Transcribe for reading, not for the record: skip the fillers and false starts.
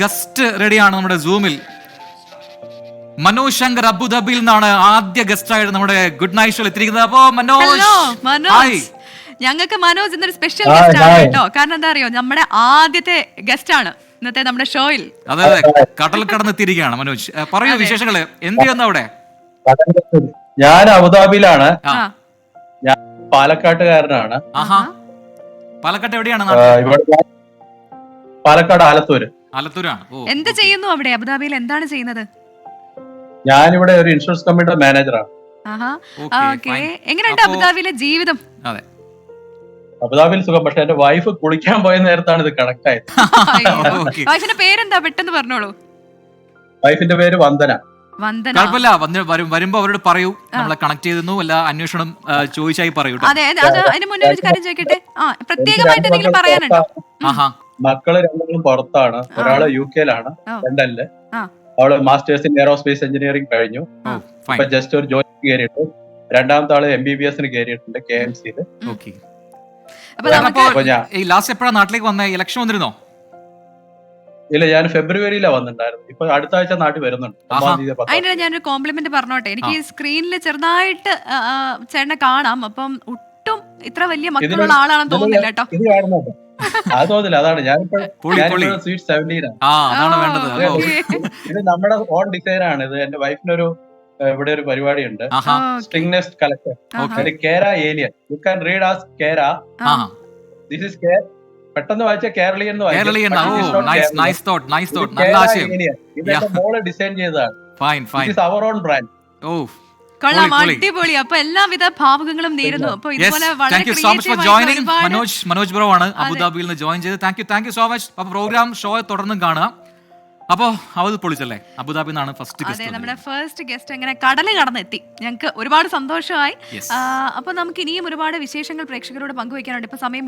Guest റെഡിയാണ് നമ്മുടെ സൂമിൽ. മനോജ് ശങ്കർ അബുദാബിയിൽ നിന്നാണ് ആദ്യ ഗസ്റ്റ് ആയിട്ട് നമ്മുടെ ഗുഡ് നൈറ്റ് ഷോയിൽ എത്തിയിരിക്കുന്നത്. അപ്പോ മനോജ്, ഞങ്ങൾക്ക് മനോജ് ഇന്നൊരു സ്പെഷ്യൽ ഗസ്റ്റ് ആണ് കേട്ടോ. കാരണം എന്താ അറിയോ, നമ്മുടെ ആദ്യത്തെ ഗസ്റ്റ് ആണ് ഇന്നത്തെ നമ്മുടെ ഷോയിൽ. അതെ അതെ, കടൽ കടന്നെത്തിയിരിക്കുകയാണ് മനോജ്. പറയൂ വിശേഷങ്ങള്, എന്ത് ചെയ്യുന്നു അവിടെ? ഞാൻ അബുദാബിയിലാണ്. ഞാൻ പാലക്കാട്ടുകാരനാണ്. പാലക്കാട് എവിടെയാണ്? പാലക്കാട് ആലത്തൂര്. ആലത്തൂരാണ്. എന്ത് ചെയ്യുന്നു അവിടെ അബുദാബിയിൽ? എന്താണ് ചെയ്യുന്നത്? ഞാനിവിടെ ഒരു ഇൻഷുറൻസ് കമ്പനിയുടെ മാനേജറാണ്. എങ്ങനെയുണ്ട് അബുദാബിയിലെ ജീവിതം? അതെ, അബുദാബിയിൽ സുഖം. പക്ഷെ എന്റെ വൈഫ് കുളിക്കാൻ പോയ നേരത്താണ് ഇത് കണക്ട് ആയത്. വൈഫിന്റെ പേരെന്താ? പെട്ടെന്ന് പറഞ്ഞോളൂ. വൈഫിന്റെ പേര് വന്ദന. കുഴപ്പമില്ല, വരുമ്പോ അവരോട് പറയൂ, നമ്മളെ കണക്ട് ചെയ്തു അല്ല അന്വേഷണം ചോദിച്ചായി പറയൂ. അതെ, അതിന് മുന്നേ ഒരു കാര്യം ചോദിക്കട്ടെ, പ്രത്യേകമായിട്ട് എന്തെങ്കിലും പറയാനുണ്ടോ? മക്കള് രണ്ടും പുറത്താണ്. ഒരാള് UK-ലാണ്, ലണ്ടനില്. അവള് മാസ്റ്റേഴ്സ് ഇൻ എയറോസ്പേസ് എഞ്ചിനീയറിംഗ് കഴിഞ്ഞു. ഇപ്പൊ ജസ്റ്റ് ഒരു ജോലി കയറിയിട്ട്. രണ്ടാമത്തെ ആള് MBBS-ന് കയറിയിട്ടുണ്ട് KMC-ല്. ലാസ്റ്റ് എപ്പോഴാ നാട്ടിലേക്ക് വന്നേ? ഇലക്ഷൻ വന്നിരുന്നോ? ഇല്ല, ഞാൻ ഫെബ്രുവരിയിലാണ് വന്നിട്ടുണ്ടായിരുന്നു. ഇപ്പൊ അടുത്ത ആഴ്ച നാട്ടിൽ വരുന്നുണ്ട്. അതിനിടെ ഞാനൊരു കോംപ്ലിമെന്റ് പറഞ്ഞോട്ടെ. എനിക്ക് സ്ക്രീനിൽ ചെറുതായിട്ട് ചേട്ടനെ കാണാം. അപ്പം ഒട്ടും ഇത്ര വലിയ മക്കളുള്ള ആളാണെന്ന് തോന്നുന്നില്ല കേട്ടോ. അത് തോന്നില്ല. അതാണ് ഞാനിപ്പോ സ്വീറ്റ് 17 ആണ്. ഇത് നമ്മുടെ ഓൺ ഡിസൈൻ ആണ്. ഇത് എന്റെ വൈഫിനൊരു ഇവിടെ ഒരു പരിപാടി ഉണ്ട്, സ്ട്രിംഗ് നെസ്റ്റ് കളക്ഷൻ, കേര alien. You can read as കേര. ദിസ് ഇസ് കേര. പെട്ടെന്ന് വായിച്ച കേരളീയൻ എന്ന് വായിക്കും. മോള് ഡിസൈൻ ചെയ്തതാണ്. അവർ ഓൺ ബ്രാൻഡ്. കൊള്ളാം, അടിപൊളി. അപ്പൊ എല്ലാവിധ ഭാവുകങ്ങളും നേരുന്നു. അപ്പൊ ഇതുപോലെ മനോജ് ബ്രോ ആണ് അബുദാബിയിൽ നിന്ന് ജോയിൻ ചെയ്ത്. Thank you so much. അപ്പൊ പ്രോഗ്രാം ഷോ തുടർന്നും കാണുക. അപ്പോ അവത് പൊളിച്ചല്ലേ, അബുദാബി നിന്നാണ് ഫസ്റ്റ് ഗസ്റ്റ്. അതെ, നമ്മുടെ ഫസ്റ്റ് ഗസ്റ്റ് അങ്ങനെ കടല് കടന്നെത്തി. ഞങ്ങൾക്ക് ഒരുപാട് സന്തോഷമായി. അപ്പൊ നമുക്ക് ഇനിയും ഒരുപാട് വിശേഷങ്ങൾ പ്രേക്ഷകരോട് പങ്കുവയ്ക്കാനുണ്ട്. ഇപ്പൊ സമയം